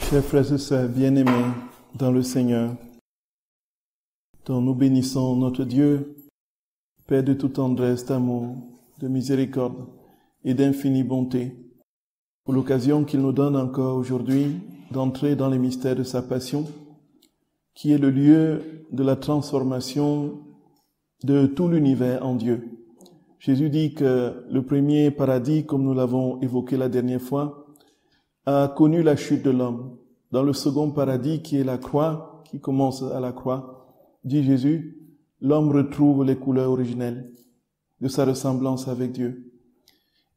Chers frères et sœurs bien-aimés dans le Seigneur, dont nous bénissons notre Dieu, Père de toute tendresse, d'amour, de miséricorde et d'infinie bonté, pour l'occasion qu'il nous donne encore aujourd'hui d'entrer dans les mystères de sa passion, qui est le lieu de la transformation de tout l'univers en Dieu. Jésus dit que le premier paradis, comme nous l'avons évoqué la dernière fois, a connu la chute de l'homme. Dans le second paradis, qui est la croix, qui commence à la croix, dit Jésus, l'homme retrouve les couleurs originelles de sa ressemblance avec Dieu.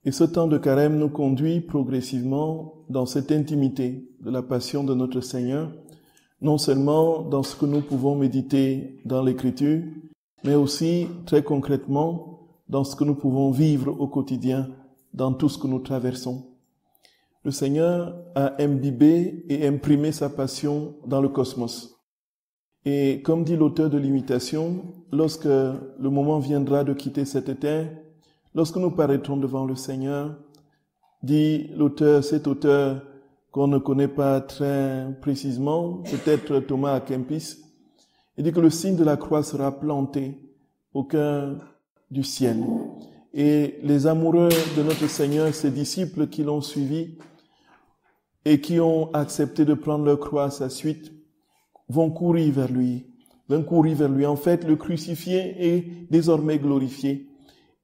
Et ce temps de carême nous conduit progressivement dans cette intimité de la passion de notre Seigneur, non seulement dans ce que nous pouvons méditer dans l'Écriture, mais aussi très concrètement dans ce que nous pouvons vivre au quotidien, dans tout ce que nous traversons. Le Seigneur a imbibé et imprimé sa passion dans le cosmos. Et comme dit l'auteur de l'Imitation, lorsque le moment viendra de quitter cette terre, lorsque nous paraîtrons devant le Seigneur, dit l'auteur, cet auteur qu'on ne connaît pas très précisément, peut-être Thomas à Kempis, il dit que le signe de la croix sera planté au cœur du ciel. Et les amoureux de notre Seigneur, ses disciples qui l'ont suivi et qui ont accepté de prendre leur croix à sa suite, vont courir vers lui. En fait, le crucifié est désormais glorifié.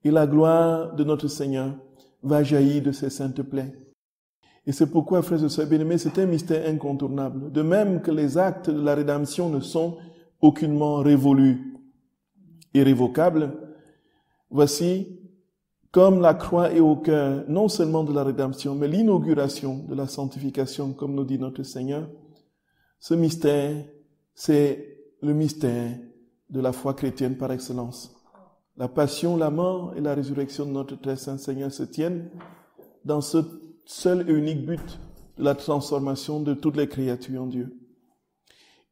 Et la gloire de notre Seigneur va jaillir de ses saintes plaies. Et c'est pourquoi, frères et sœurs bien-aimés, c'est un mystère incontournable. De même que les actes de la rédemption ne sont aucunement révolus et révocables, voici, comme la croix est au cœur, non seulement de la rédemption, mais l'inauguration de la sanctification, comme nous dit notre Seigneur, ce mystère, c'est le mystère de la foi chrétienne par excellence. La passion, la mort et la résurrection de notre très saint Seigneur se tiennent dans ce seul et unique but de la transformation de toutes les créatures en Dieu.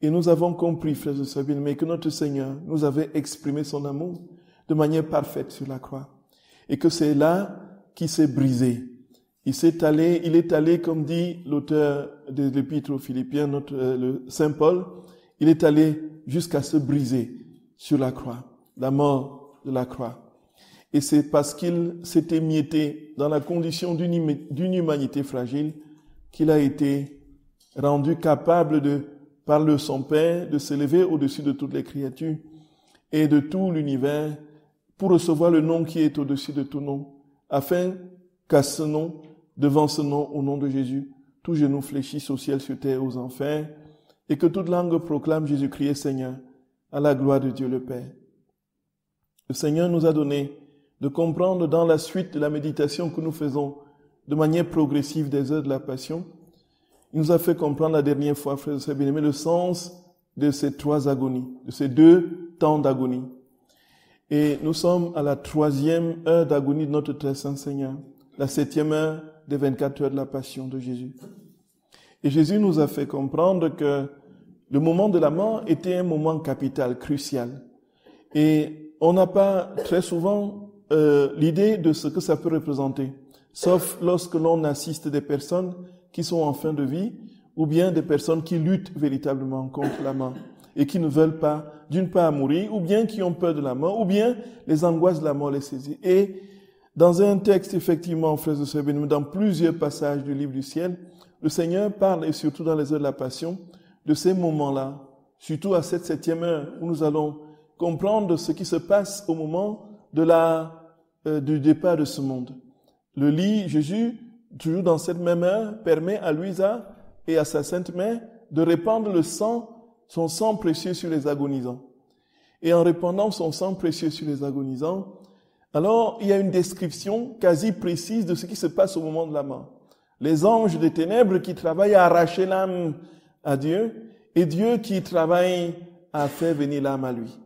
Et nous avons compris, frères et sœurs bien-aimés, que notre Seigneur nous avait exprimé son amour de manière parfaite sur la croix. Et que c'est là qu'il s'est brisé. Il est allé, comme dit l'auteur de l'Épître aux Philippiens, le Saint Paul, il est allé jusqu'à se briser sur la croix, la mort de la croix. Et c'est parce qu'il s'est émietté dans la condition d'une humanité fragile qu'il a été rendu capable par son Père, de s'élever au-dessus de toutes les créatures et de tout l'univers pour recevoir le nom qui est au-dessus de tout nom, afin qu'à ce nom, devant ce nom, au nom de Jésus, tout genou fléchisse au ciel, sur terre, aux enfers, et que toute langue proclame Jésus-Christ est Seigneur, à la gloire de Dieu le Père. Le Seigneur nous a donné de comprendre dans la suite de la méditation que nous faisons de manière progressive des heures de la Passion. Il nous a fait comprendre la dernière fois, frères et sœurs bien-aimés, le sens de ces trois agonies, de ces deux temps d'agonie. Et nous sommes à la 3e heure d'agonie de notre très saint Seigneur, la 7e heure des 24 heures de la Passion de Jésus. Et Jésus nous a fait comprendre que le moment de la mort était un moment capital, crucial. Et on n'a pas très souvent l'idée de ce que ça peut représenter, sauf lorsque l'on assiste des personnes qui sont en fin de vie, ou bien des personnes qui luttent véritablement contre la mort et qui ne veulent pas, d'une part, mourir, ou bien qui ont peur de la mort, ou bien les angoisses de la mort les saisissent. Et dans un texte, effectivement, frères et sœurs bien-aimés, dans plusieurs passages du livre du ciel, le Seigneur parle, et surtout dans les heures de la Passion, de ces moments-là, surtout à cette 7e heure, où nous allons comprendre ce qui se passe au moment du départ de ce monde. Le lit, Jésus, toujours dans cette même heure, permet à Louisa et à sa Sainte Mère de répandre son sang précieux sur les agonisants. Et en répandant son sang précieux sur les agonisants, alors il y a une description quasi précise de ce qui se passe au moment de la mort. Les anges des ténèbres qui travaillent à arracher l'âme à Dieu, et Dieu qui travaille à faire venir l'âme à lui.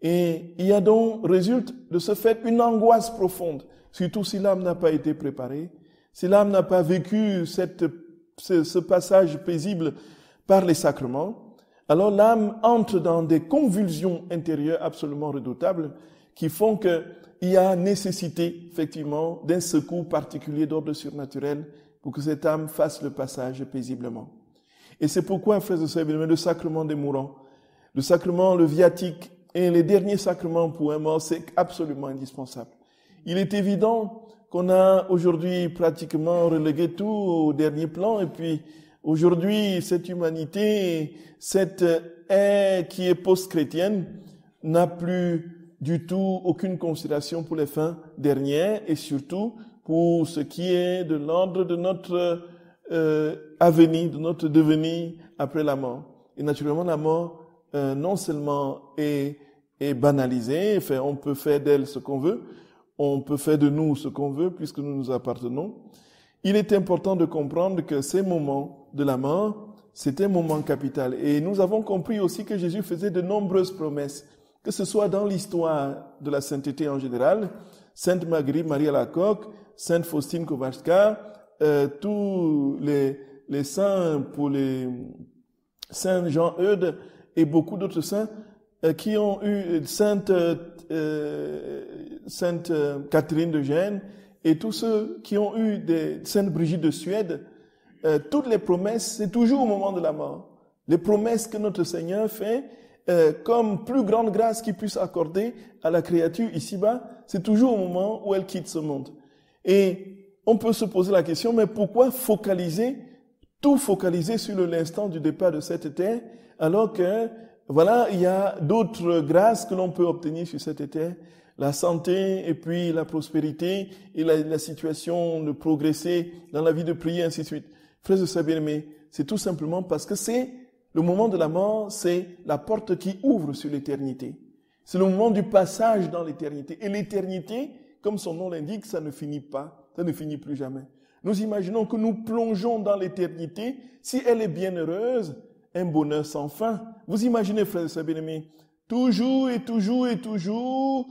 Et il y a donc, résulte de ce fait, une angoisse profonde, surtout si l'âme n'a pas été préparée, si l'âme n'a pas vécu ce passage paisible par les sacrements. Alors l'âme entre dans des convulsions intérieures absolument redoutables qui font qu'il y a nécessité, effectivement, d'un secours particulier d'ordre surnaturel pour que cette âme fasse le passage paisiblement. Et c'est pourquoi, frères et sœurs, le sacrement des mourants, le sacrement, le viatique et les derniers sacrements pour un mort, c'est absolument indispensable. Il est évident qu'on a aujourd'hui pratiquement relégué tout au dernier plan et puis aujourd'hui, cette humanité, cette ère qui est post-chrétienne n'a plus du tout aucune considération pour les fins dernières et surtout pour ce qui est de l'ordre de notre avenir, de notre devenir après la mort. Et naturellement, la mort, non seulement est banalisée, enfin, on peut faire d'elle ce qu'on veut, on peut faire de nous ce qu'on veut puisque nous nous appartenons. Il est important de comprendre que ces moments de la mort, c'est un moment capital. Et nous avons compris aussi que Jésus faisait de nombreuses promesses, que ce soit dans l'histoire de la sainteté en général, Sainte Marguerite Marie Alacoque, Sainte Faustine Kowalska, tous les saints pour les Saint Jean-Eudes et beaucoup d'autres saints qui ont eu Sainte Catherine de Gênes et tous ceux qui ont eu des Sainte Brigitte de Suède, toutes les promesses, c'est toujours au moment de la mort. Les promesses que notre Seigneur fait comme plus grande grâce qu'il puisse accorder à la créature ici-bas, c'est toujours au moment où elle quitte ce monde. Et on peut se poser la question, mais pourquoi tout focaliser sur l'instant du départ de cette terre, alors que, voilà, il y a d'autres grâces que l'on peut obtenir sur cette terre, la santé et puis la prospérité et la situation de progresser dans la vie de prière, ainsi de suite. Frères et sœurs bien-aimés, c'est tout simplement parce que c'est le moment de la mort, c'est la porte qui ouvre sur l'éternité. C'est le moment du passage dans l'éternité. Et l'éternité, comme son nom l'indique, ça ne finit pas, ça ne finit plus jamais. Nous imaginons que nous plongeons dans l'éternité, si elle est bienheureuse, un bonheur sans fin. Vous imaginez, frères et sœurs bien-aimés, toujours et toujours et toujours,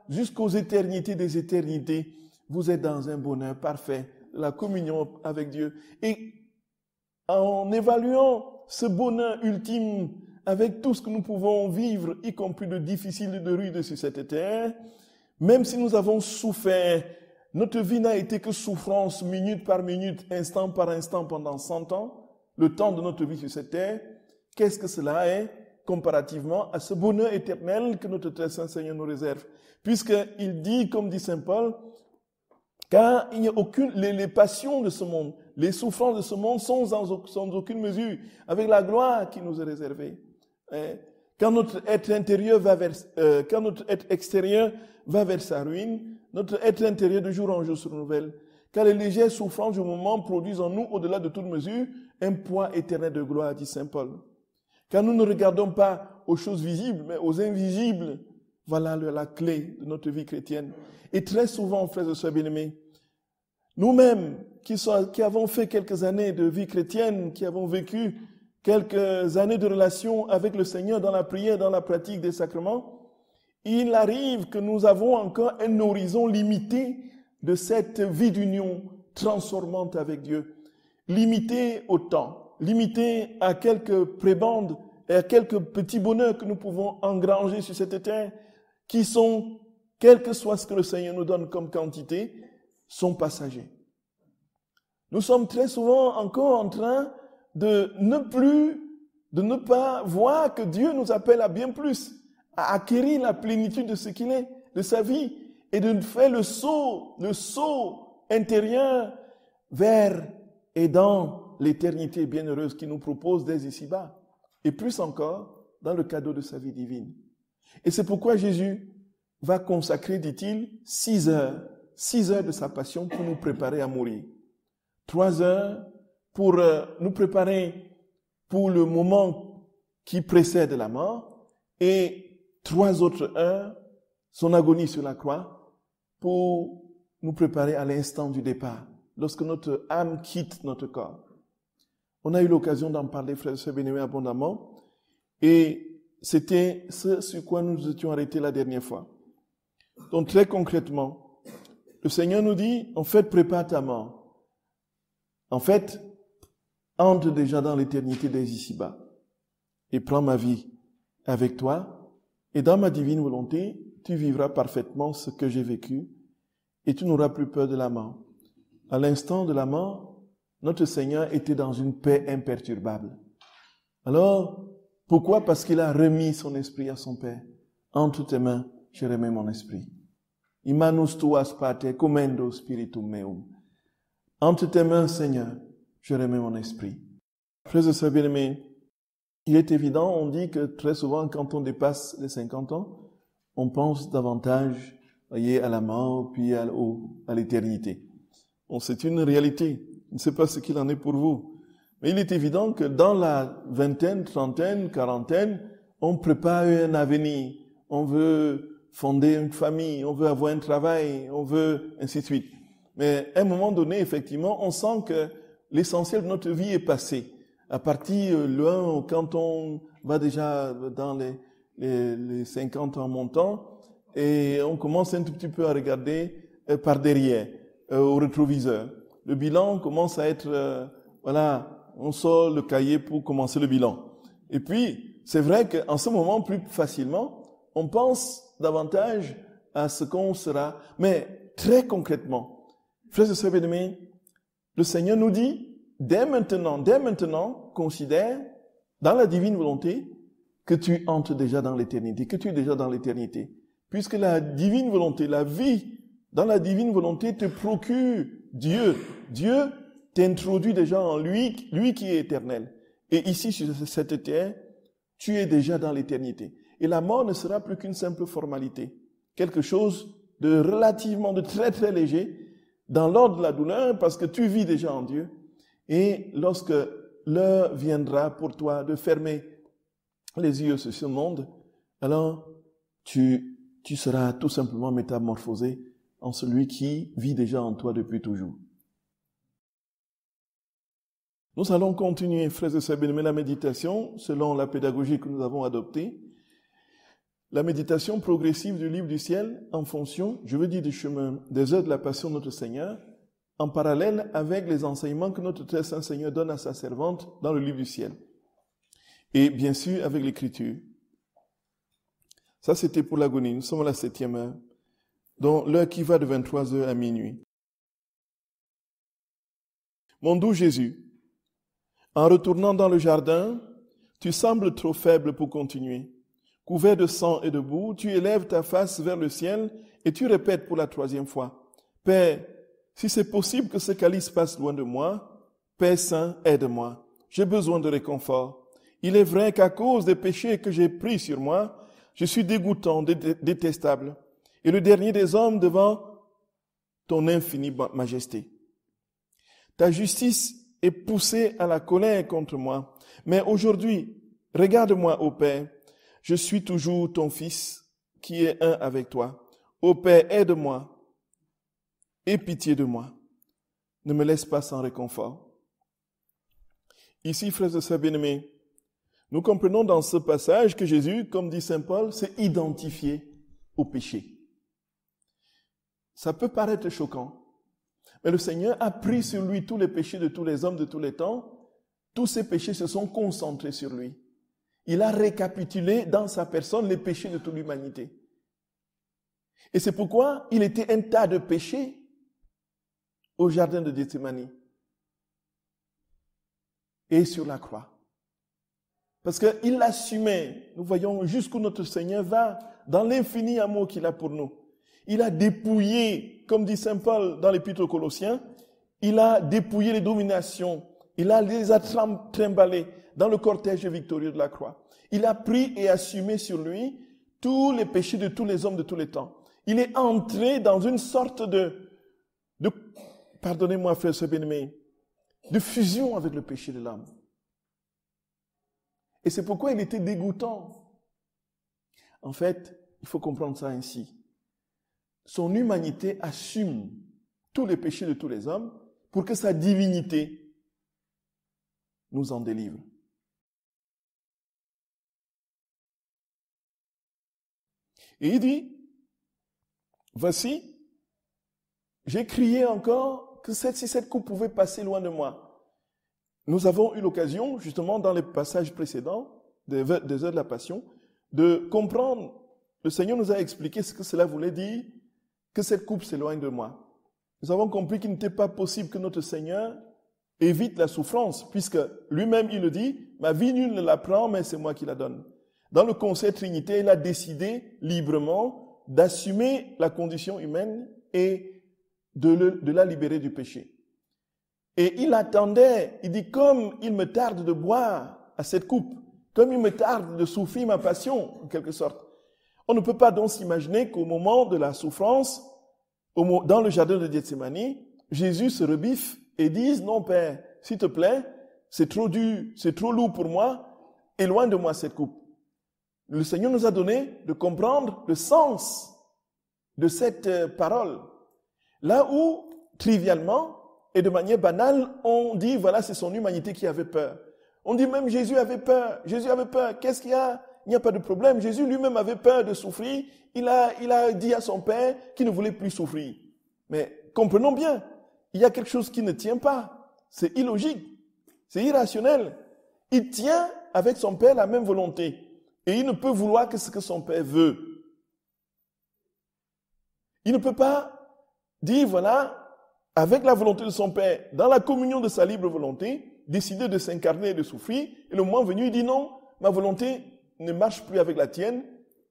jusqu'aux éternités des éternités, vous êtes dans un bonheur parfait, la communion avec Dieu. Et en évaluant ce bonheur ultime avec tout ce que nous pouvons vivre, y compris de difficile et de rude sur cette terre, même si nous avons souffert, notre vie n'a été que souffrance minute par minute, instant par instant pendant 100 ans, le temps de notre vie sur cette terre, qu'est-ce que cela est comparativement à ce bonheur éternel que notre très saint Seigneur nous réserve? Puisqu'il dit, comme dit saint Paul, car il n'y a les passions de ce monde, les souffrances de ce monde sont sans aucune mesure avec la gloire qui nous est réservée. Quand notre être intérieur quand notre être extérieur va vers sa ruine, notre être intérieur de jour en jour se renouvelle. Car les légères souffrances du moment produisent en nous, au-delà de toute mesure, un poids éternel de gloire, dit saint Paul. Car nous ne regardons pas aux choses visibles, mais aux invisibles. Voilà la clé de notre vie chrétienne. Et très souvent, frères et sœurs bien-aimés, nous-mêmes qui avons fait quelques années de vie chrétienne, qui avons vécu quelques années de relation avec le Seigneur dans la prière, dans la pratique des sacrements, il arrive que nous avons encore un horizon limité de cette vie d'union transformante avec Dieu, limité au temps, limité à quelques prébendes et à quelques petits bonheurs que nous pouvons engranger sur cette terre, qui sont, quel que soit ce que le Seigneur nous donne comme quantité, sont passagers. Nous sommes très souvent encore en train de ne pas voir que Dieu nous appelle à bien plus, à acquérir la plénitude de ce qu'il est, de sa vie, et de faire le saut intérieur vers et dans l'éternité bienheureuse qu'il nous propose dès ici-bas, et plus encore dans le cadeau de sa vie divine. Et c'est pourquoi Jésus va consacrer, dit-il, 6 heures de sa passion pour nous préparer à mourir. 3 heures pour nous préparer pour le moment qui précède la mort et 3 autres heures, son agonie sur la croix, pour nous préparer à l'instant du départ, lorsque notre âme quitte notre corps. On a eu l'occasion d'en parler, frères et sœurs bien-aimés, abondamment, et c'était ce sur quoi nous étions arrêtés la dernière fois. Donc très concrètement, le Seigneur nous dit, en fait, prépare ta mort. En fait, entre déjà dans l'éternité des ici-bas et prends ma vie avec toi et dans ma divine volonté, tu vivras parfaitement ce que j'ai vécu et tu n'auras plus peur de la mort. À l'instant de la mort, notre Seigneur était dans une paix imperturbable. Alors, pourquoi? Parce qu'il a remis son esprit à son Père. Entre tes mains, je remets mon esprit. Imanus tuas pater commendo spiritum meum. Entre tes mains, Seigneur, je remets mon esprit. Frères et sœurs bien-aimés, il est évident, on dit que très souvent, quand on dépasse les 50 ans, on pense davantage, voyez, à la mort, puis à l'éternité. Bon, c'est une réalité. Je ne sais pas ce qu'il en est pour vous. Mais il est évident que dans la vingtaine, trentaine, quarantaine, on prépare un avenir. On veut fonder une famille, on veut avoir un travail, on veut ainsi de suite. Mais à un moment donné, effectivement, on sent que l'essentiel de notre vie est passé. À partir loin, quand on va déjà dans les 50 ans montant, et on commence un tout petit peu à regarder par derrière, au rétroviseur. Le bilan commence à être, on sort le cahier pour commencer le bilan. Et puis, c'est vrai qu'en ce moment, plus facilement, on pense davantage à ce qu'on sera. Mais très concrètement, frères et sœurs bien-aimés, le Seigneur nous dit, dès maintenant, considère dans la divine volonté que tu entres déjà dans l'éternité, que tu es déjà dans l'éternité. Puisque la divine volonté, la vie dans la divine volonté te procure Dieu. Dieu t'introduit déjà en lui, lui qui est éternel. Et ici, sur cette terre, tu es déjà dans l'éternité. Et la mort ne sera plus qu'une simple formalité. Quelque chose de relativement, de très très léger, dans l'ordre de la douleur, parce que tu vis déjà en Dieu. Et lorsque l'heure viendra pour toi de fermer les yeux sur ce monde, alors tu seras tout simplement métamorphosé en celui qui vit déjà en toi depuis toujours. Nous allons continuer, frères et sœurs bien-aimés, la méditation selon la pédagogie que nous avons adoptée. La méditation progressive du livre du ciel en fonction, je veux dire, du chemin des heures de la passion de notre Seigneur, en parallèle avec les enseignements que notre très saint Seigneur donne à sa servante dans le livre du ciel. Et bien sûr, avec l'écriture. Ça, c'était pour l'agonie. Nous sommes à la 7e heure, dont l'heure qui va de 23h à minuit. Mon doux Jésus, en retournant dans le jardin, tu sembles trop faible pour continuer. Couvert de sang et de boue, tu élèves ta face vers le ciel et tu répètes pour la 3e fois. Père, si c'est possible que ce calice passe loin de moi, Père Saint, aide-moi. J'ai besoin de réconfort. Il est vrai qu'à cause des péchés que j'ai pris sur moi, je suis dégoûtant, détestable, et le dernier des hommes devant ton infinie majesté. Ta justice est poussée à la colère contre moi, mais aujourd'hui, regarde-moi, ô Père, je suis toujours ton Fils qui est un avec toi. Ô Père, aide-moi, aie pitié de moi. Ne me laisse pas sans réconfort. Ici, frères et sœurs bien-aimés, nous comprenons dans ce passage que Jésus, comme dit saint Paul, s'est identifié au péché. Ça peut paraître choquant, mais le Seigneur a pris sur lui tous les péchés de tous les hommes de tous les temps. Tous ces péchés se sont concentrés sur lui. Il a récapitulé dans sa personne les péchés de toute l'humanité. Et c'est pourquoi il était un tas de péchés au jardin de Gethsémani et sur la croix. Parce qu'il l'assumait. Nous voyons jusqu'où notre Seigneur va dans l'infini amour qu'il a pour nous. Il a dépouillé, comme dit saint Paul dans l'Épître aux Colossiens, il a dépouillé les dominations. Il les a trimballées dans le cortège victorieux de la croix. Il a pris et assumé sur lui tous les péchés de tous les hommes de tous les temps. Il est entré dans une sorte de pardonnez-moi, frères et sœurs bien-aimés, de fusion avec le péché de l'âme. Et c'est pourquoi il était dégoûtant. En fait, il faut comprendre ça ainsi. Son humanité assume tous les péchés de tous les hommes pour que sa divinité nous en délivre. Et il dit, voici, j'ai crié encore que si cette coupe pouvait passer loin de moi. Nous avons eu l'occasion, justement, dans les passages précédents des heures de la Passion, de comprendre, le Seigneur nous a expliqué ce que cela voulait dire, que cette coupe s'éloigne de moi. Nous avons compris qu'il n'était pas possible que notre Seigneur évite la souffrance, puisque lui-même, il le dit, ma vie, nul ne la prend, mais c'est moi qui la donne. Dans le concept Trinité, il a décidé librement d'assumer la condition humaine et de la libérer du péché. Et il attendait, il dit, comme il me tarde de boire à cette coupe, comme il me tarde de souffrir ma passion, en quelque sorte. On ne peut pas donc s'imaginer qu'au moment de la souffrance, dans le jardin de Gethsémani, Jésus se rebiffe et dise, non Père, s'il te plaît, c'est trop dur, c'est trop lourd pour moi, éloigne de moi cette coupe. Le Seigneur nous a donné de comprendre le sens de cette parole. Là où, trivialement et de manière banale, on dit, voilà, c'est son humanité qui avait peur. On dit même Jésus avait peur. Jésus avait peur. Qu'est-ce qu'il y a? Il n'y a pas de problème. Jésus lui-même avait peur de souffrir. Il a dit à son Père qu'il ne voulait plus souffrir. Mais comprenons bien, il y a quelque chose qui ne tient pas. C'est illogique. C'est irrationnel. Il tient avec son Père la même volonté. Et il ne peut vouloir que ce que son Père veut. Il ne peut pas dire, voilà, avec la volonté de son Père, dans la communion de sa libre volonté, décider de s'incarner et de souffrir. Et le moment venu, il dit non, ma volonté ne marche plus avec la tienne.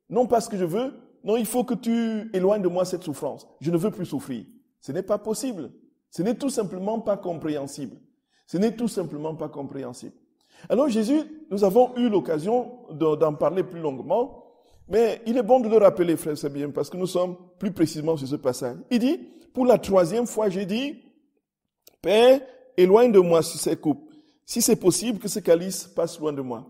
Non pas ce que je veux. Non, il faut que tu éloignes de moi cette souffrance. Je ne veux plus souffrir. Ce n'est pas possible. Ce n'est tout simplement pas compréhensible. Ce n'est tout simplement pas compréhensible. Alors Jésus, nous avons eu l'occasion d'en parler plus longuement, mais il est bon de le rappeler, frère, c'est bien, parce que nous sommes plus précisément sur ce passage. Il dit, pour la 3e fois, j'ai dit, Père, éloigne de moi cette coupe. Si c'est possible, que ce calice passe loin de moi.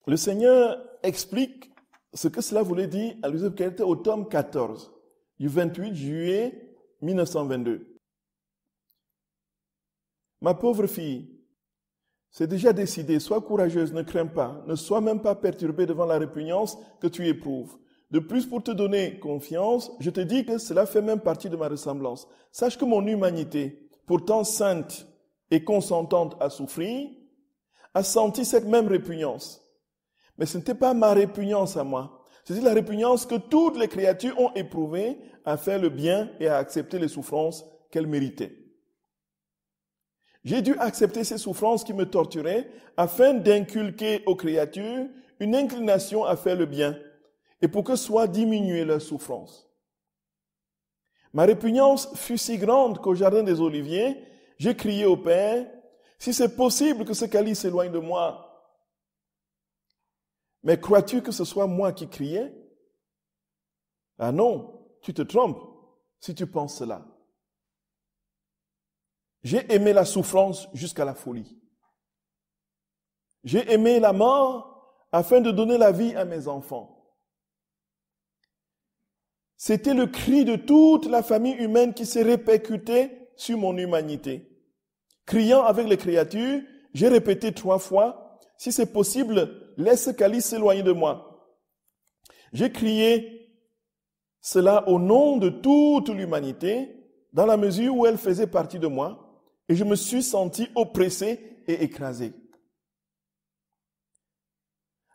Le Seigneur explique ce que cela voulait dire à l'Église chrétienne au tome 14, du 28 juillet 1922. Ma pauvre fille, c'est déjà décidé, sois courageuse, ne crains pas, ne sois même pas perturbée devant la répugnance que tu éprouves. De plus, pour te donner confiance, je te dis que cela fait même partie de ma ressemblance. Sache que mon humanité, pourtant sainte et consentante à souffrir, a senti cette même répugnance. Mais ce n'était pas ma répugnance à moi. C'est la répugnance que toutes les créatures ont éprouvée à faire le bien et à accepter les souffrances qu'elles méritaient. J'ai dû accepter ces souffrances qui me torturaient afin d'inculquer aux créatures une inclination à faire le bien et pour que soit diminuée leur souffrance. Ma répugnance fut si grande qu'au jardin des Oliviers, j'ai crié au Père, si c'est possible que ce calice s'éloigne de moi. Mais crois-tu que ce soit moi qui criais? Ah non, tu te trompes si tu penses cela. J'ai aimé la souffrance jusqu'à la folie. J'ai aimé la mort afin de donner la vie à mes enfants. C'était le cri de toute la famille humaine qui s'est répercuté sur mon humanité. Criant avec les créatures, j'ai répété 3 fois, si c'est possible, laisse ce calice s'éloigner de moi. J'ai crié cela au nom de toute l'humanité, dans la mesure où elle faisait partie de moi, et je me suis senti oppressé et écrasé.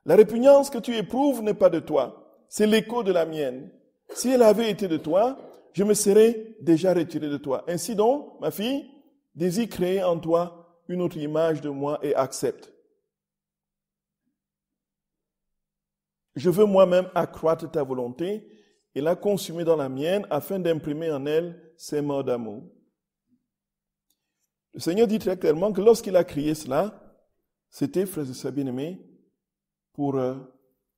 La répugnance que tu éprouves n'est pas de toi, c'est l'écho de la mienne. Si elle avait été de toi, je me serais déjà retiré de toi. Ainsi donc, ma fille, désire créer en toi une autre image de moi et accepte. Je veux moi-même accroître ta volonté et la consumer dans la mienne afin d'imprimer en elle ces mots d'amour. Le Seigneur dit très clairement que lorsqu'il a crié cela, c'était, frères et sœurs bien-aimés, pour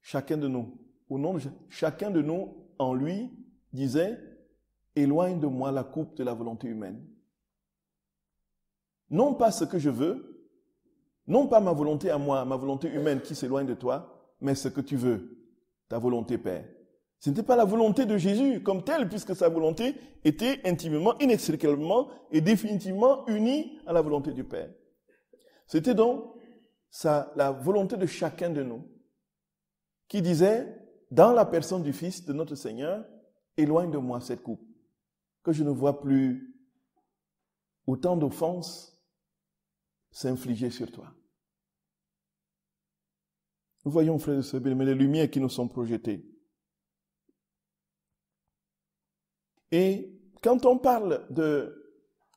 chacun de nous. Au nom de chacun de nous, en lui, disait, éloigne de moi la coupe de la volonté humaine. Non pas ce que je veux, non pas ma volonté à moi, ma volonté humaine qui s'éloigne de toi, mais ce que tu veux, ta volonté, Père. Ce n'était pas la volonté de Jésus comme telle, puisque sa volonté était intimement, inextricablement et définitivement unie à la volonté du Père. C'était donc la volonté de chacun de nous qui disait, dans la personne du Fils de notre Seigneur, éloigne de moi cette coupe, que je ne vois plus autant d'offenses s'infliger sur toi. Nous voyons, frères et sœurs, mais les lumières qui nous sont projetées. Et quand on parle de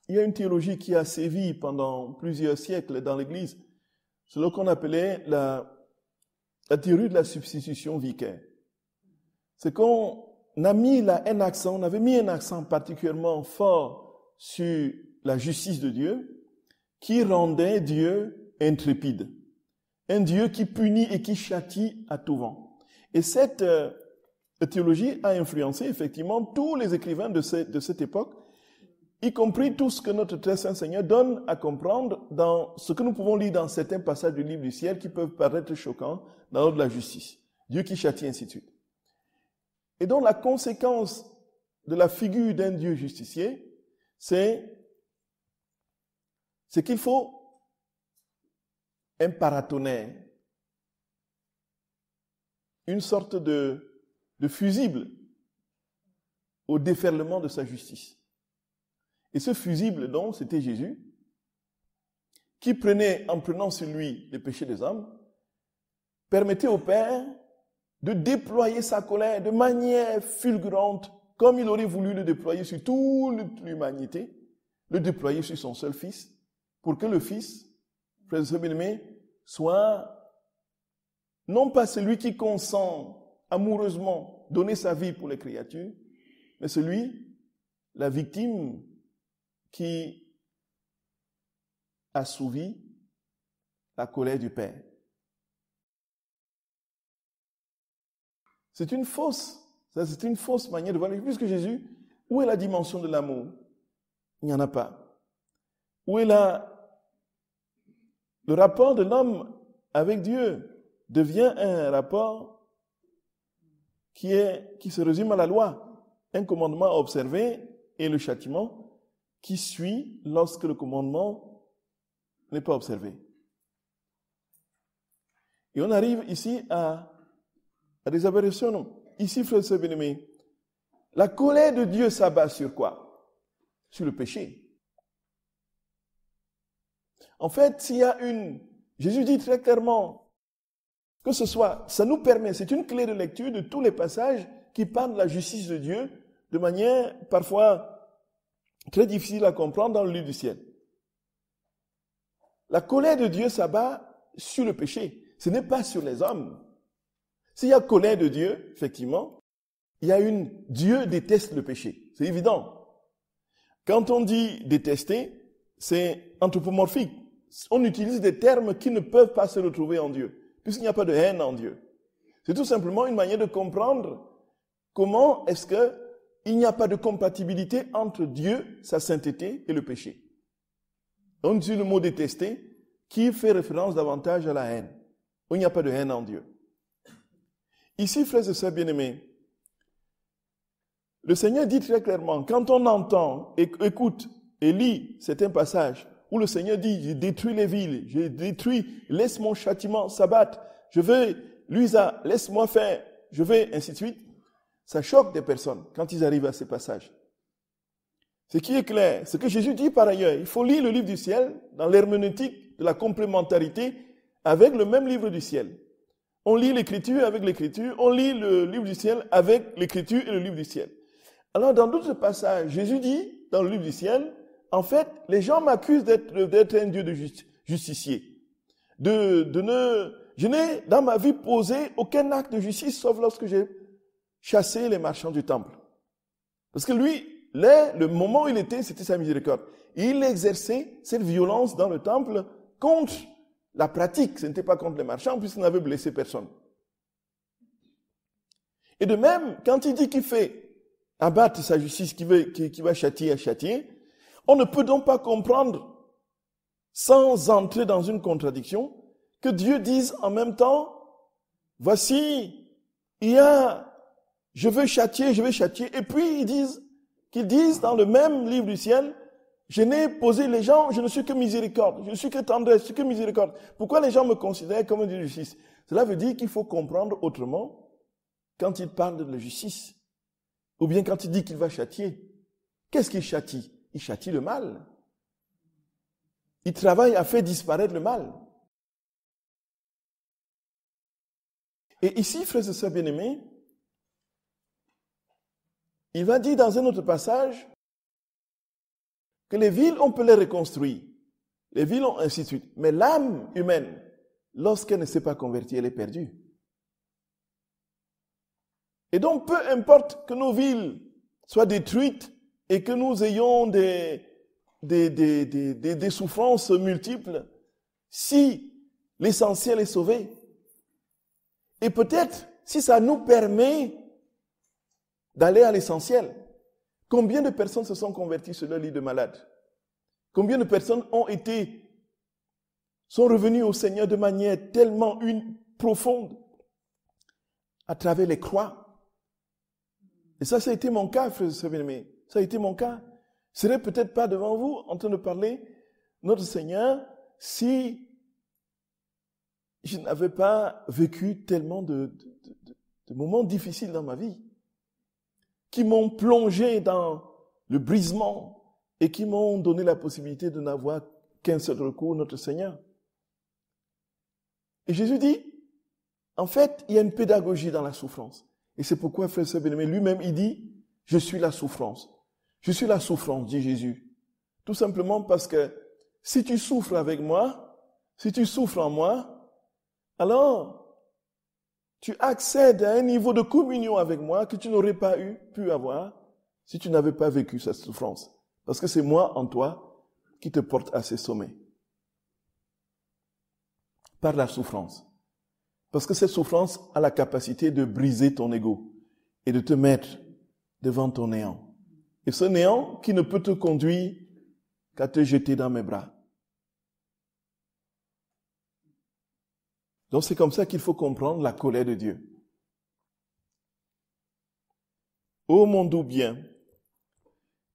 il y a une théologie qui a sévi pendant plusieurs siècles dans l'Église. C'est ce qu'on appelait la théorie de la substitution vicaire. C'est qu'on a mis on avait mis un accent particulièrement fort sur la justice de Dieu, qui rendait Dieu intrépide. Un Dieu qui punit et qui châtie à tout vent. Et cette théologie a influencé effectivement tous les écrivains de cette époque, y compris tout ce que notre très saint Seigneur donne à comprendre dans ce que nous pouvons lire dans certains passages du livre du ciel qui peuvent paraître choquants dans l'ordre de la justice. Dieu qui châtie, ainsi de suite. Et donc la conséquence de la figure d'un Dieu justicier, c'est qu'il faut un paratonnerre, une sorte de fusible au déferlement de sa justice. Et ce fusible, donc, c'était Jésus, qui en prenant sur lui les péchés des hommes, permettait au Père de déployer sa colère de manière fulgurante, comme il aurait voulu le déployer sur toute l'humanité, le déployer sur son seul Fils, pour que le Fils, frères et sœurs bien-aimés, soit non pas celui qui consent amoureusement donner sa vie pour les créatures, mais la victime qui assouvit la colère du Père. C'est une fausse manière de voir. Puisque Jésus, où est la dimension de l'amour? Il n'y en a pas. Où est le rapport de l'homme avec Dieu devient un rapport qui se résume à la loi, un commandement à observer et le châtiment qui suit lorsque le commandement n'est pas observé. Et on arrive ici à des aberrations. Ici, frères et sœurs bien-aimés, la colère de Dieu s'abat sur quoi? Sur le péché. En fait, Jésus dit très clairement que ça nous permet, c'est une clé de lecture de tous les passages qui parlent de la justice de Dieu de manière parfois très difficile à comprendre dans le livre du ciel. La colère de Dieu s'abat sur le péché. Ce n'est pas sur les hommes. S'il y a colère de Dieu, effectivement, Dieu déteste le péché. C'est évident. Quand on dit détester, c'est anthropomorphique. On utilise des termes qui ne peuvent pas se retrouver en Dieu, puisqu'il n'y a pas de haine en Dieu. C'est tout simplement une manière de comprendre comment est-ce qu'il n'y a pas de compatibilité entre Dieu, sa sainteté et le péché. On utilise le mot détester qui fait référence davantage à la haine. Il n'y a pas de haine en Dieu. Ici, frères et sœurs bien-aimés, le Seigneur dit très clairement, quand on entend, écoute et lit certains passages où le Seigneur dit, j'ai détruit les villes, j'ai détruit, laisse mon châtiment s'abattre, je veux, Luisa, laisse-moi faire, je vais, ainsi de suite. Ça choque des personnes quand ils arrivent à ces passages. Ce qui est clair, ce que Jésus dit par ailleurs, il faut lire le livre du ciel dans l'herméneutique de la complémentarité avec le même livre du ciel. On lit l'écriture avec l'écriture, on lit le livre du ciel avec l'écriture et le livre du ciel. Alors dans d'autres passages, Jésus dit dans le livre du ciel, en fait, les gens m'accusent d'être un Dieu de justicier. Je n'ai dans ma vie posé aucun acte de justice sauf lorsque j'ai chassé les marchands du temple. Parce que lui, le moment où il était, c'était sa miséricorde. Il exerçait cette violence dans le temple contre la pratique. Ce n'était pas contre les marchands puisqu'il n'avait blessé personne. Et de même, quand il dit qu'il fait abattre sa justice, qu'il va châtier à châtier, on ne peut donc pas comprendre, sans entrer dans une contradiction, que Dieu dise en même temps, voici, je vais châtier, et puis qu'ils disent dans le même livre du ciel, je n'ai posé les gens, je ne suis que miséricorde, je ne suis que tendresse, je suis que miséricorde. Pourquoi les gens me considèrent comme un Dieu de justice? Cela veut dire qu'il faut comprendre autrement quand il parle de la justice. Ou bien quand il dit qu'il va châtier. Qu'est-ce qu'il châtie? Il châtie le mal. Il travaille à faire disparaître le mal. Et ici, frères et sœurs bien-aimés, il va dire dans un autre passage que les villes, on peut les reconstruire. Les villes, ainsi de suite. Mais l'âme humaine, lorsqu'elle ne s'est pas convertie, elle est perdue. Et donc, peu importe que nos villes soient détruites et que nous ayons des souffrances multiples, si l'essentiel est sauvé, et peut-être si ça nous permet d'aller à l'essentiel. Combien de personnes se sont converties sur leur lit de malade? Combien de personnes sont revenues au Seigneur de manière tellement profonde à travers les croix? Et ça a été mon cas, frères et sœurs bien-aimés. Ça a été mon cas. Je ne serais peut-être pas devant vous en train de parler notre Seigneur si je n'avais pas vécu tellement de moments difficiles dans ma vie qui m'ont plongé dans le brisement et qui m'ont donné la possibilité de n'avoir qu'un seul recours, notre Seigneur. Et Jésus dit, en fait, il y a une pédagogie dans la souffrance. Et c'est pourquoi, frère et sœur bien-aimé, lui-même, il dit, je suis la souffrance. Je suis la souffrance, dit Jésus. Tout simplement parce que si tu souffres avec moi, si tu souffres en moi, alors tu accèdes à un niveau de communion avec moi que tu n'aurais pas pu avoir si tu n'avais pas vécu cette souffrance. Parce que c'est moi en toi qui te porte à ces sommets. Par la souffrance. Parce que cette souffrance a la capacité de briser ton ego et de te mettre devant ton néant. Et ce néant qui ne peut te conduire qu'à te jeter dans mes bras. Donc c'est comme ça qu'il faut comprendre la colère de Dieu. Ô mon doux bien,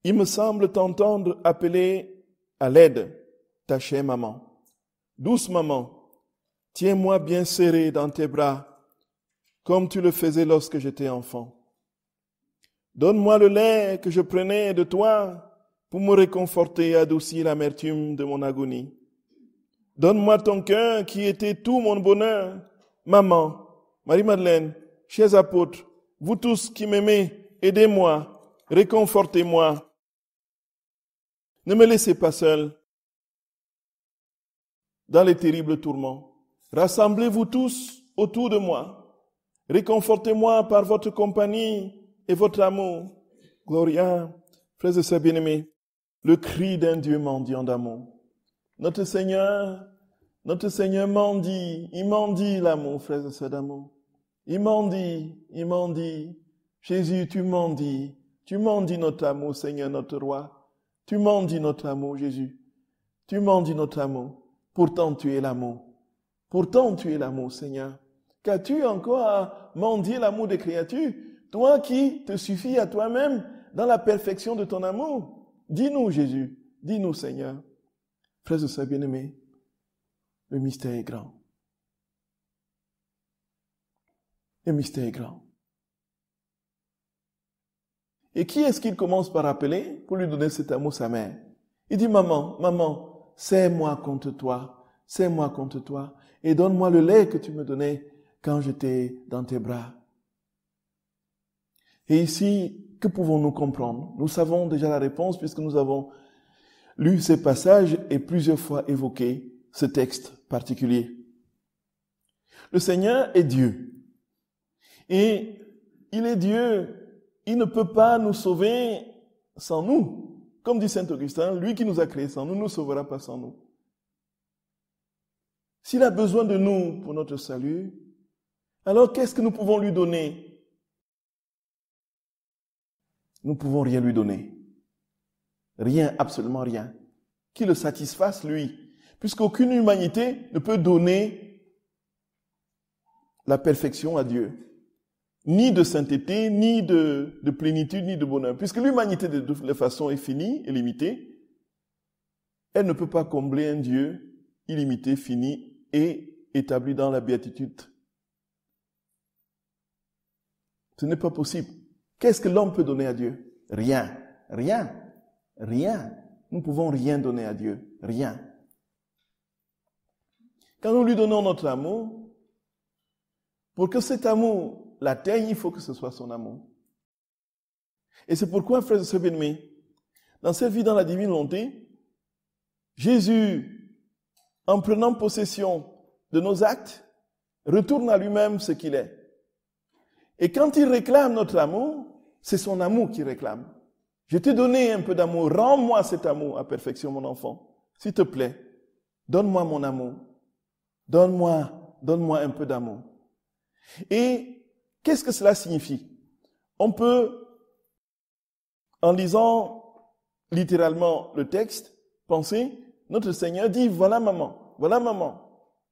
il me semble t'entendre appeler à l'aide ta chère maman. Douce maman, tiens-moi bien serré dans tes bras, comme tu le faisais lorsque j'étais enfant. Donne-moi le lait que je prenais de toi pour me réconforter et adoucir l'amertume de mon agonie. Donne-moi ton cœur qui était tout mon bonheur. Maman, Marie-Madeleine, chers apôtres, vous tous qui m'aimez, aidez-moi, réconfortez-moi. Ne me laissez pas seul dans les terribles tourments. Rassemblez-vous tous autour de moi. Réconfortez-moi par votre compagnie et votre amour. Gloria, frères et sœurs bien-aimés, le cri d'un Dieu mendiant d'amour. Notre Seigneur mendie, il mendie l'amour, frères et sœurs d'amour. Il mendie. Jésus, tu mendis notre amour, Seigneur, notre roi. Tu mendis notre amour, Jésus. Tu mendis notre amour. Pourtant, tu es l'amour. Pourtant, tu es l'amour, Seigneur. Qu'as-tu encore à mendier l'amour des créatures? Toi qui te suffis à toi-même dans la perfection de ton amour. Dis-nous, Jésus. Dis-nous, Seigneur. Frères et sœurs bien-aimés, le mystère est grand. Le mystère est grand. Et qui est-ce qu'il commence par appeler pour lui donner cet amour, sa mère? Il dit, maman, serre-moi contre toi, et donne-moi le lait que tu me donnais quand j'étais dans tes bras. Et ici, que pouvons-nous comprendre? Nous savons déjà la réponse puisque nous avons lu ces passages et plusieurs fois évoqué ce texte particulier. Le Seigneur est Dieu. Et il est Dieu. Il ne peut pas nous sauver sans nous. Comme dit Saint Augustin, lui qui nous a créés sans nous, ne nous sauvera pas sans nous. S'il a besoin de nous pour notre salut, alors qu'est-ce que nous pouvons lui donner? Nous ne pouvons rien lui donner. Rien, absolument rien. Qui le satisfasse, lui. Puisqu'aucune humanité ne peut donner la perfection à Dieu. Ni de sainteté, ni de plénitude, ni de bonheur. Puisque l'humanité de toute façon est finie et limitée, elle ne peut pas combler un Dieu illimité, fini et établi dans la béatitude. Ce n'est pas possible. Qu'est-ce que l'homme peut donner à Dieu? Rien. Nous ne pouvons rien donner à Dieu. Rien. Quand nous lui donnons notre amour, pour que cet amour l'atteigne, il faut que ce soit son amour. Et c'est pourquoi, frères et sœurs bien-aimés, dans cette vie dans la divine volonté, Jésus, en prenant possession de nos actes, retourne à lui-même ce qu'il est. Et quand il réclame notre amour, c'est son amour qu'il réclame. Je t'ai donné un peu d'amour, rends-moi cet amour à perfection, mon enfant. S'il te plaît, donne-moi mon amour. Donne-moi un peu d'amour. Et qu'est-ce que cela signifie? On peut, en lisant littéralement le texte, penser, notre Seigneur dit, voilà maman,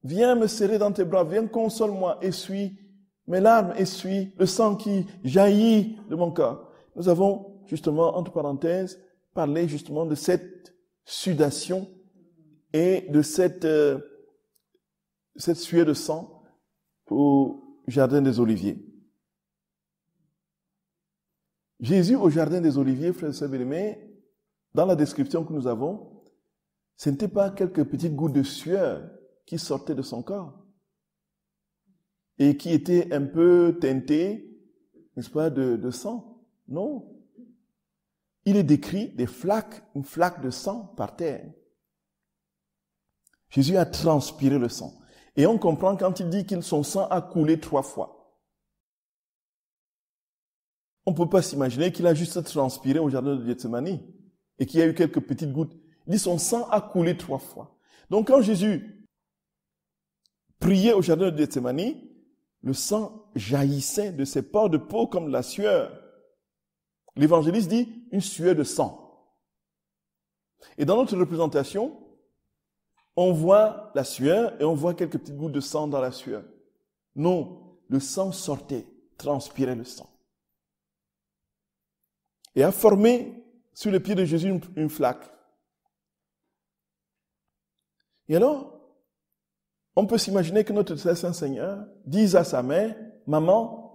viens me serrer dans tes bras, viens console-moi, essuie mes larmes, essuie le sang qui jaillit de mon corps. Nous avons justement, entre parenthèses, parlé justement de cette sudation et de cette sueur de sang au jardin des Oliviers. Jésus au jardin des Oliviers, frères et sœurs bien-aimés, dans la description que nous avons, ce n'était pas quelques petites gouttes de sueur qui sortaient de son corps et qui étaient un peu teintées, n'est-ce pas, de sang. Non. Il est décrit une flaque de sang par terre. Jésus a transpiré le sang. Et on comprend quand il dit que son sang a coulé 3 fois. On ne peut pas s'imaginer qu'il a juste transpiré au jardin de Gethsémani et qu'il y a eu quelques petites gouttes. Il dit son sang a coulé 3 fois. Donc quand Jésus priait au jardin de Gethsémani, le sang jaillissait de ses pores de peau comme la sueur. L'évangéliste dit une sueur de sang. Et dans notre représentation, on voit la sueur et on voit quelques petites gouttes de sang dans la sueur. Non, le sang sortait, transpirait le sang. Et a formé sur le pied de Jésus une flaque. Et alors, on peut s'imaginer que notre très saint Seigneur dise à sa mère, maman,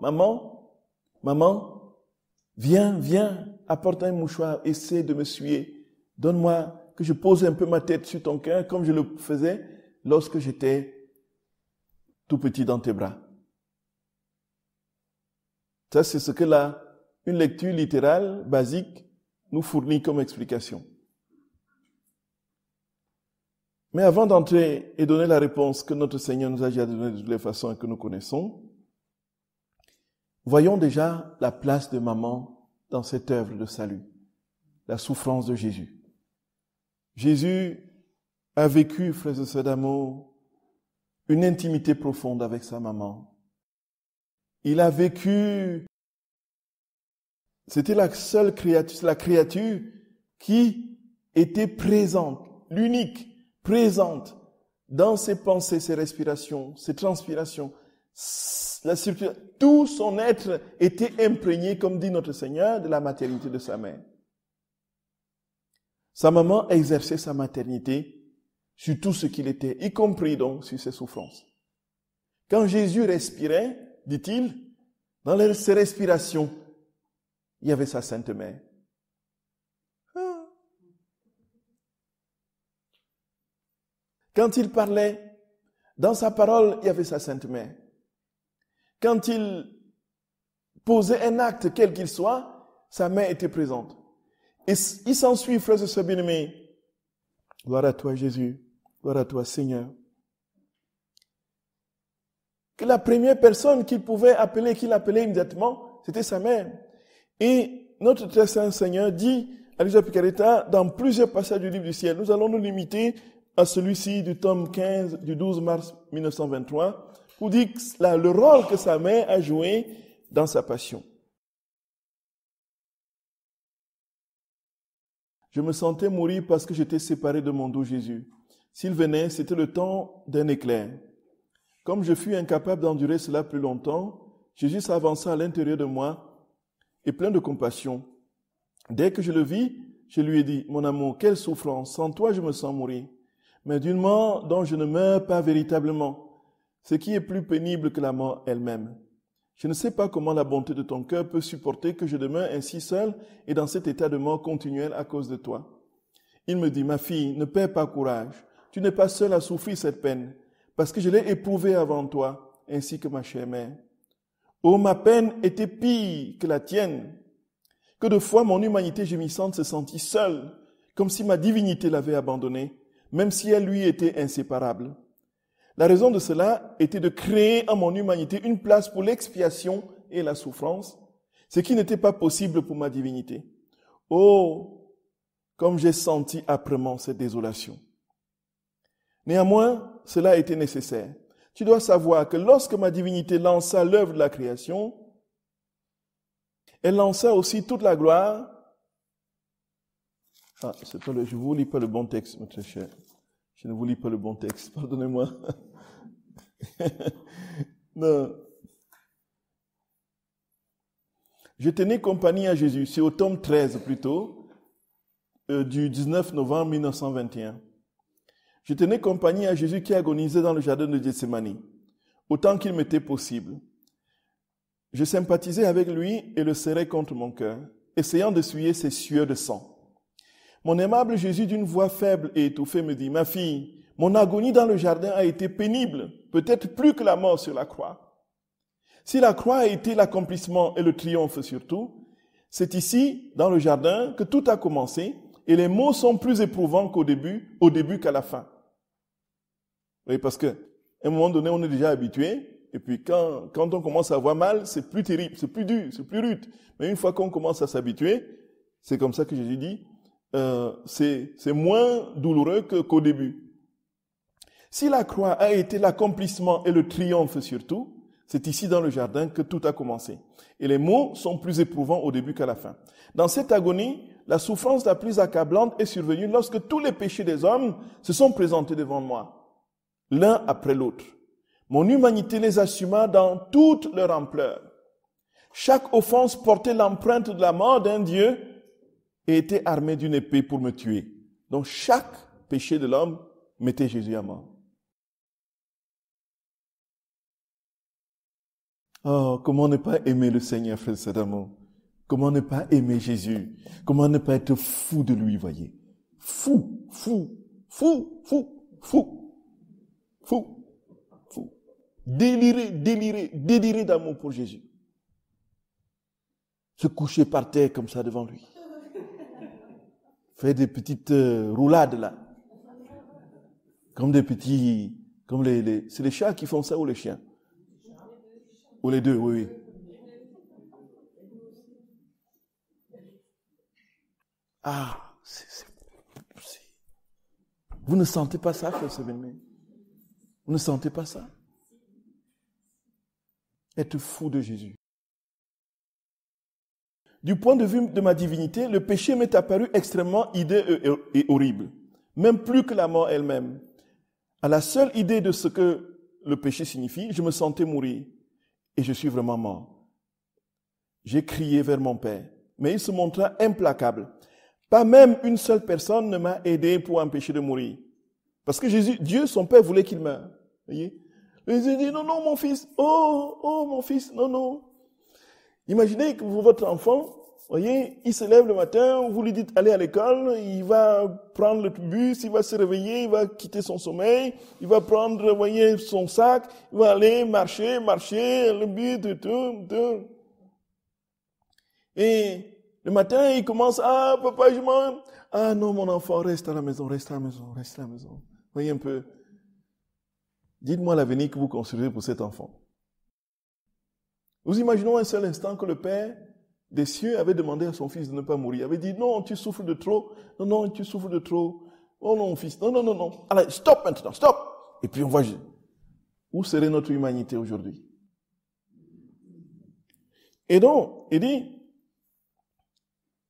viens, apporte un mouchoir, essaie de me souiller. Donne-moi que je pose un peu ma tête sur ton cœur comme je le faisais lorsque j'étais tout petit dans tes bras. Ça, c'est ce que une lecture littérale basique nous fournit comme explication. Mais avant d'entrer et donner la réponse que notre Seigneur nous a déjà donnée de toutes les façons et que nous connaissons, voyons déjà la place de maman dans cette œuvre de salut, la souffrance de Jésus. Jésus a vécu, frères et sœurs d'amour, une intimité profonde avec sa maman. Il a vécu, c'était la seule créature, la créature qui était présente, l'unique, présente dans ses pensées, ses respirations, ses transpirations, tout son être était imprégné, comme dit notre Seigneur, de la maternité de sa mère. Sa maman exerçait sa maternité sur tout ce qu'il était, y compris donc sur ses souffrances. Quand Jésus respirait, dit-il, dans ses respirations, il y avait sa Sainte Mère. Quand il parlait, dans sa parole, il y avait sa Sainte Mère. Quand il posait un acte, quel qu'il soit, sa mère était présente. Et il s'ensuit, frères et sœurs bien-aimés. Gloire à toi, Jésus. Gloire à toi, Seigneur. Que la première personne qu'il appelait immédiatement, c'était sa mère. Et notre très saint Seigneur dit à Luisa Picaretta, dans plusieurs passages du livre du ciel, nous allons nous limiter à celui-ci du tome 15 du 12 mars 1923, pour dire le rôle que sa mère a joué dans sa passion. Je me sentais mourir parce que j'étais séparé de mon doux Jésus. S'il venait, c'était le temps d'un éclair. Comme je fus incapable d'endurer cela plus longtemps, Jésus s'avança à l'intérieur de moi et plein de compassion. Dès que je le vis, je lui ai dit, mon amour, quelle souffrance, sans toi je me sens mourir. Mais d'une mort dont je ne meurs pas véritablement, ce qui est plus pénible que la mort elle-même. Je ne sais pas comment la bonté de ton cœur peut supporter que je demeure ainsi seul et dans cet état de mort continuelle à cause de toi. Il me dit, ma fille, ne perds pas courage. Tu n'es pas seule à souffrir cette peine, parce que je l'ai éprouvée avant toi, ainsi que ma chère mère. Oh, ma peine était pire que la tienne. que de fois mon humanité gémissante se sentit seule, comme si ma divinité l'avait abandonnée, même si elle lui était inséparable. La raison de cela était de créer en mon humanité une place pour l'expiation et la souffrance, ce qui n'était pas possible pour ma divinité. Oh, comme j'ai senti âprement cette désolation. Néanmoins, cela a été nécessaire. Tu dois savoir que lorsque ma divinité lança l'œuvre de la création, elle lança aussi toute la gloire. Ah, je ne vous lis pas le bon texte, mon très cher. Je ne vous lis pas le bon texte, pardonnez-moi. Non. Je tenais compagnie à Jésus, c'est au tome 13 plutôt, du 19 novembre 1921. Je tenais compagnie à Jésus qui agonisait dans le jardin de Gethsémani, autant qu'il m'était possible. Je sympathisais avec lui et le serrais contre mon cœur, essayant d'essuyer ses sueurs de sang. Mon aimable Jésus, d'une voix faible et étouffée, me dit, « Ma fille, mon agonie dans le jardin a été pénible, peut-être plus que la mort sur la croix. Si la croix a été l'accomplissement et le triomphe surtout, c'est ici, dans le jardin, que tout a commencé, et les maux sont plus éprouvants au début qu'à la fin. » Oui, parce qu'à un moment donné, on est déjà habitué, et puis quand on commence à avoir mal, c'est plus terrible, c'est plus dur, c'est plus rude. Mais une fois qu'on commence à s'habituer, c'est comme ça que Jésus dit, c'est moins douloureux qu'au début. Si la croix a été l'accomplissement et le triomphe surtout, c'est ici dans le jardin que tout a commencé. Et les maux sont plus éprouvants au début qu'à la fin. Dans cette agonie, la souffrance la plus accablante est survenue lorsque tous les péchés des hommes se sont présentés devant moi, l'un après l'autre. Mon humanité les assuma dans toute leur ampleur. Chaque offense portait l'empreinte de la mort d'un Dieu et était armée d'une épée pour me tuer. Donc chaque péché de l'homme mettait Jésus à mort. Oh, comment ne pas aimer le Seigneur, frère Sadamo? Comment ne pas aimer Jésus? Comment ne pas être fou de lui, voyez? Fou, fou, fou, fou, fou, fou. Délirer d'amour pour Jésus. Se coucher par terre comme ça devant lui. Faire des petites roulades là. Comme des petits, comme c'est les chats qui font ça ou les chiens? Ou les deux, oui. Ah, vous ne sentez pas ça, frère Sévéné? Vous ne sentez pas ça? Être fou de Jésus. Du point de vue de ma divinité, le péché m'est apparu extrêmement hideux et horrible, même plus que la mort elle-même. À la seule idée de ce que le péché signifie, je me sentais mourir, et je suis vraiment mort. J'ai crié vers mon Père, mais il se montra implacable. Pas même une seule personne ne m'a aidé pour empêcher de mourir. Parce que Dieu, son Père, voulait qu'il meure. Voyez? Jésus dit, non, mon fils, oh, mon fils, non. Imaginez que votre enfant, voyez, il se lève le matin, vous lui dites, allez à l'école, il va prendre le bus, il va se réveiller, il va quitter son sommeil, il va prendre, voyez, son sac, il va aller marcher, le but, tout. Et le matin, il commence, papa, je mange. Ah non, mon enfant, reste à la maison. Voyez un peu. Dites-moi l'avenir que vous construisez pour cet enfant. Nous imaginons un seul instant que le Père des cieux avait demandé à son fils de ne pas mourir. Il avait dit, non, tu souffres de trop. Non, tu souffres de trop. Oh non, fils, non. Allez, stop maintenant, stop. Et puis on voit, où serait notre humanité aujourd'hui? Et donc, il dit,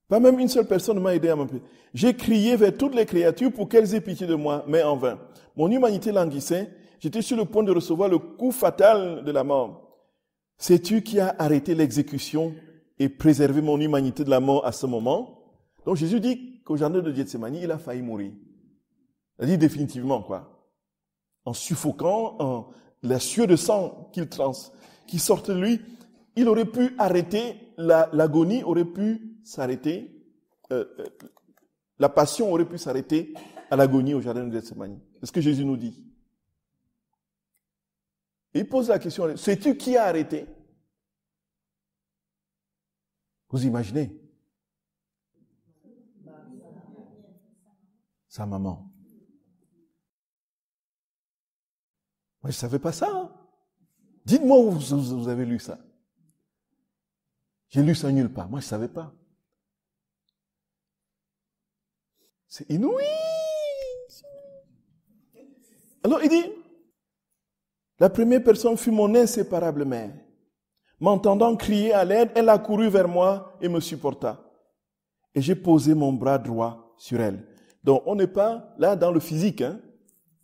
pas même une seule personne ne m'a aidé à m'appeler. J'ai crié vers toutes les créatures pour qu'elles aient pitié de moi, mais en vain. Mon humanité languissait. J'étais sur le point de recevoir le coup fatal de la mort. Sais-tu qui a arrêté l'exécution et préservé mon humanité de la mort à ce moment? Donc Jésus dit qu'au jardin de Gethsémani, il a failli mourir. Il a dit définitivement, quoi. En suffoquant, la sueur de sang qui sortait de lui, il aurait pu arrêter, l'agonie aurait pu s'arrêter, la passion aurait pu s'arrêter à l'agonie au jardin de Gethsémani. C'est ce que Jésus nous dit. Et il pose la question, sais-tu qui a arrêté? Vous imaginez? sa maman. Moi, je ne savais pas ça. Hein. Dites-moi où vous avez lu ça. J'ai lu ça nulle part. Moi, je ne savais pas. C'est inouï. Alors, il dit, la première personne fut mon inséparable mère. M'entendant crier à l'aide, elle a couru vers moi et me supporta. Et j'ai posé mon bras droit sur elle. Donc, on n'est pas là dans le physique. Hein.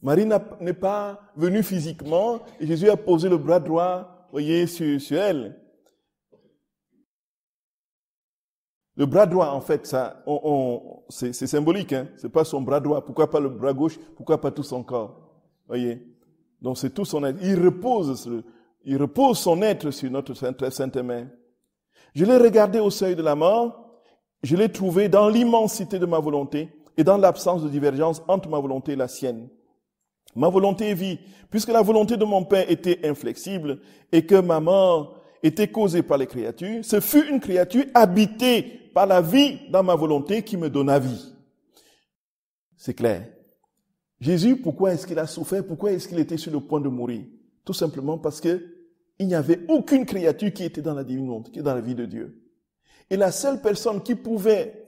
Marie n'est pas venue physiquement et Jésus a posé le bras droit, voyez, sur elle. Le bras droit, en fait, ça, c'est symbolique. Hein. C'est pas son bras droit. Pourquoi pas le bras gauche? Pourquoi pas tout son corps? Voyez. Donc, c'est tout son être. Il repose son être sur notre sainte mère. Je l'ai regardé au seuil de la mort. Je l'ai trouvé dans l'immensité de ma volonté et dans l'absence de divergence entre ma volonté et la sienne. Ma volonté est vie, puisque la volonté de mon Père était inflexible et que ma mort était causée par les créatures. Ce fut une créature habitée par la vie dans ma volonté qui me donna vie. C'est clair. Jésus, pourquoi est-ce qu'il a souffert? Pourquoi est-ce qu'il était sur le point de mourir? Tout simplement parce que il n'y avait aucune créature qui était dans la divine volonté, qui est dans la vie de Dieu. Et la seule personne qui pouvait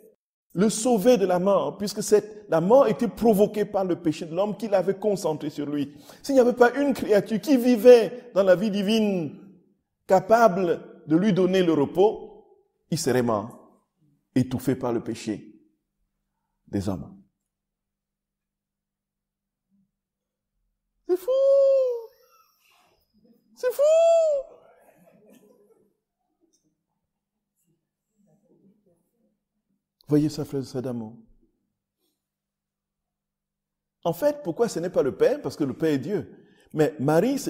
le sauver de la mort, puisque la mort était provoquée par le péché de l'homme qu'il avait concentré sur lui. S'il n'y avait pas une créature qui vivait dans la vie divine, capable de lui donner le repos, il serait mort, étouffé par le péché des hommes. C'est fou! C'est fou! Voyez ça, frère et sœurs d'amour. En fait, pourquoi ce n'est pas le Père? Parce que le Père est Dieu. Mais Marie,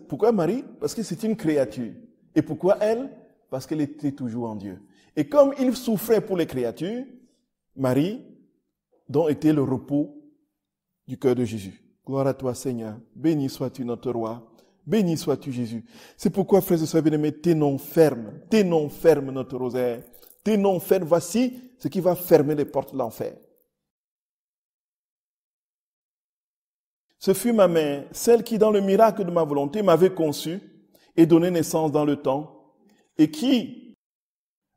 pourquoi Marie? Parce que c'est une créature. Et pourquoi elle? Parce qu'elle était toujours en Dieu. Et comme il souffrait pour les créatures, Marie, dont était le repos du cœur de Jésus. Gloire à toi, Seigneur. Béni sois-tu, notre roi. Béni sois-tu, Jésus. C'est pourquoi, frères et sœurs bien-aimés, tenons ferme notre rosaire. Tenons ferme, voici ce qui va fermer les portes de l'enfer. Ce fut ma mère, celle qui, dans le miracle de ma volonté, m'avait conçu et donné naissance dans le temps, et qui,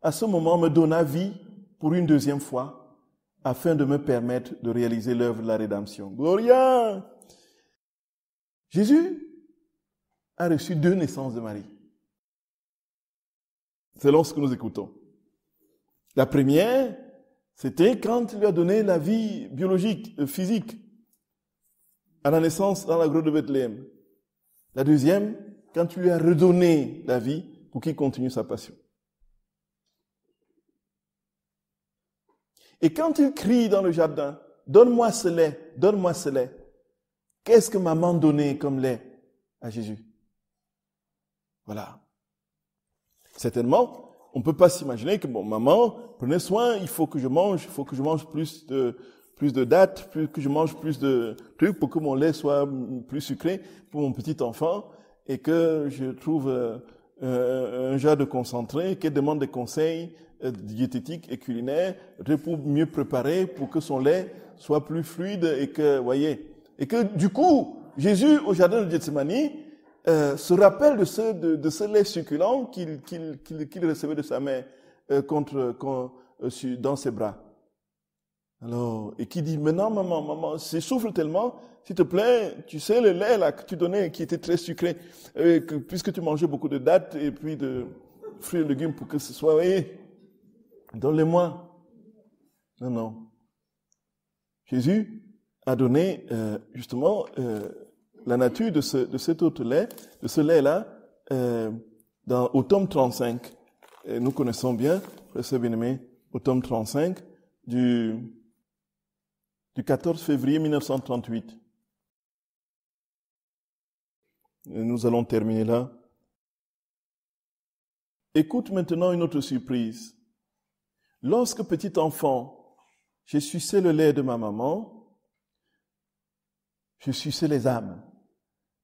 à ce moment, me donna vie pour une deuxième fois, afin de me permettre de réaliser l'œuvre de la rédemption. Gloria! Jésus a reçu 2 naissances de Marie, selon ce que nous écoutons. La première, c'était quand il lui a donné la vie biologique, physique, à la naissance dans la grotte de Bethléem. La deuxième, quand tu lui as redonné la vie pour qu'il continue sa passion. Et quand il crie dans le jardin, donne-moi ce lait, donne-moi ce lait. Qu'est-ce que maman donnait comme lait à Jésus? Voilà. Certainement, on ne peut pas s'imaginer que maman prenait soin, il faut que je mange plus de dattes, que je mange plus de trucs pour que mon lait soit plus sucré pour mon petit enfant et que je trouve un genre de concentré, qu'elle demande des conseils diététiques et culinaires pour mieux préparer pour que son lait soit plus fluide et que du coup, Jésus au jardin de Gethsémani se rappelle de ce lait succulent qu'il recevait de sa mère dans ses bras. Alors, et qui dit, maintenant, maman, je souffre tellement, s'il te plaît, tu sais, le lait là que tu donnais, qui était très sucré, puisque tu mangeais beaucoup de dattes et puis de fruits et légumes pour que ce soit, donne-les-moi. Non. Jésus a donné, justement, la nature de cet autre lait, de ce lait-là, au tome 35. Et nous connaissons bien, frères et bien-aimés, au tome 35 du 14 février 1938. Et nous allons terminer là. Écoute maintenant une autre surprise. Lorsque petit enfant, j'ai sucé le lait de ma maman, je suçais les âmes,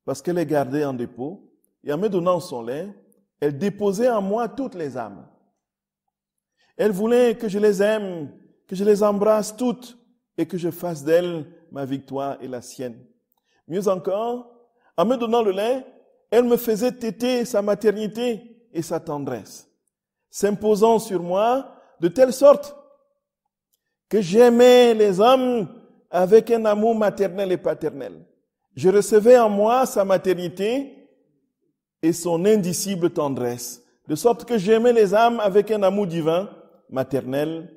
parce qu'elle les gardait en dépôt, et en me donnant son lait, elle déposait en moi toutes les âmes. Elle voulait que je les aime, que je les embrasse toutes, et que je fasse d'elle ma victoire et la sienne. Mieux encore, en me donnant le lait, elle me faisait téter sa maternité et sa tendresse, s'imposant sur moi de telle sorte que j'aimais les hommes avec un amour maternel et paternel. Je recevais en moi sa maternité et son indicible tendresse, de sorte que j'aimais les âmes avec un amour divin, maternel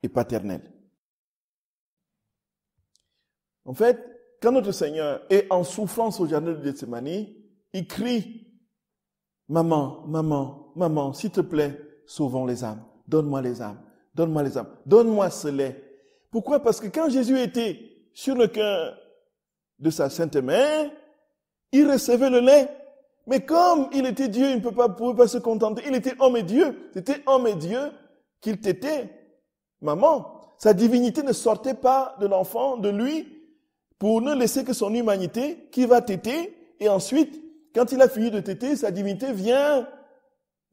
et paternel. En fait, quand notre Seigneur est en souffrance au jardin de Gethsémani, il crie, « Maman, maman, maman, s'il te plaît, sauvons les âmes, donne-moi les âmes, donne-moi les âmes, donne-moi ce lait. » Pourquoi? Parce que quand Jésus était sur le cœur de sa sainte mère, il recevait le lait. Mais comme il était Dieu, il ne pouvait pas se contenter. Il était homme et Dieu. C'était homme et Dieu qu'il tétait. Maman, sa divinité ne sortait pas de l'enfant, de lui, pour ne laisser que son humanité qui va téter. Et ensuite, quand il a fini de téter, sa divinité vient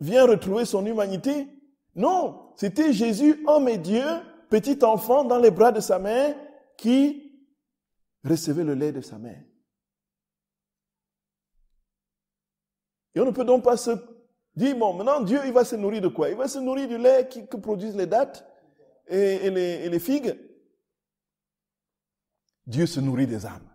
retrouver son humanité. Non, c'était Jésus, homme et Dieu, petit enfant dans les bras de sa mère, qui recevait le lait de sa mère. Et on ne peut donc pas se dire, bon, maintenant Dieu, il va se nourrir de quoi? Il va se nourrir du lait que produisent les dattes et les figues. Dieu se nourrit des âmes.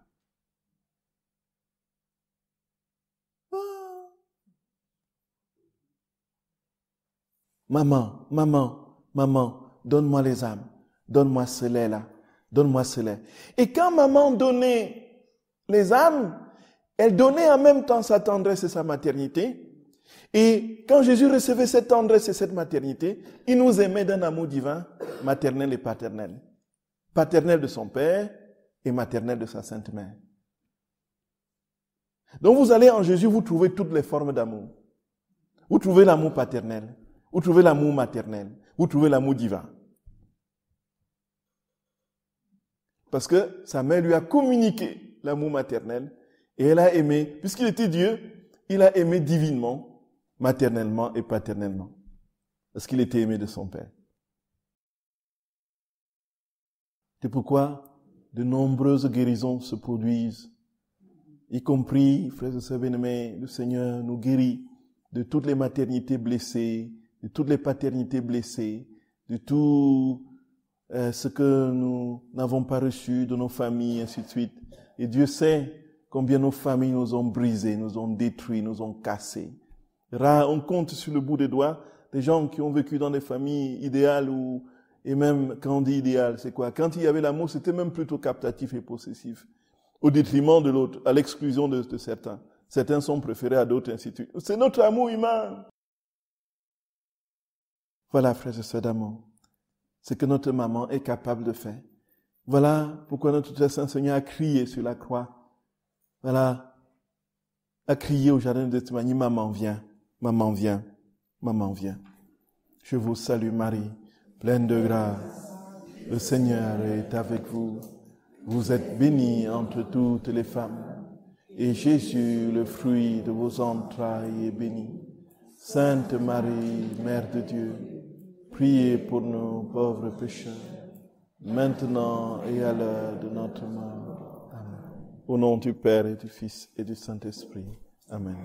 Maman, maman, maman, donne-moi les âmes. Donne-moi ce lait-là. Donne-moi ce lait. Et quand maman donnait les âmes, elle donnait en même temps sa tendresse et sa maternité. Et quand Jésus recevait cette tendresse et cette maternité, il nous aimait d'un amour divin, maternel et paternel. Paternel de son Père et maternel de sa Sainte Mère. Donc vous allez en Jésus, vous trouvez toutes les formes d'amour. Vous trouvez l'amour paternel, vous trouvez l'amour maternel, vous trouvez l'amour divin. Parce que sa mère lui a communiqué l'amour maternel et elle a aimé, puisqu'il était Dieu, il a aimé divinement, maternellement et paternellement. Parce qu'il était aimé de son Père. C'est pourquoi de nombreuses guérisons se produisent, y compris, frères et sœurs bien-aimés, le Seigneur nous guérit de toutes les maternités blessées, de toutes les paternités blessées, de tout ce que nous n'avons pas reçu de nos familles, ainsi de suite. Et Dieu sait combien nos familles nous ont brisés, nous ont détruits, nous ont cassés. On compte sur le bout des doigts des gens qui ont vécu dans des familles idéales et même quand on dit idéal, c'est quoi? Quand il y avait l'amour, c'était même plutôt captatif et possessif, au détriment de l'autre, à l'exclusion de certains. Certains sont préférés à d'autres, ainsi de suite. C'est notre amour humain. Voilà, frères et sœurs d'amour, ce que notre maman est capable de faire. Voilà pourquoi notre très saint Seigneur a crié sur la croix. Voilà, a crié au jardin de Gethsémani, maman viens, maman viens, maman viens. Je vous salue Marie, pleine de grâce. Le Seigneur est avec vous. Vous êtes bénie entre toutes les femmes. Et Jésus, le fruit de vos entrailles, est béni. Sainte Marie, Mère de Dieu, priez pour nous pauvres pécheurs, maintenant et à l'heure de notre mort. Amen. Au nom du Père et du Fils et du Saint-Esprit. Amen.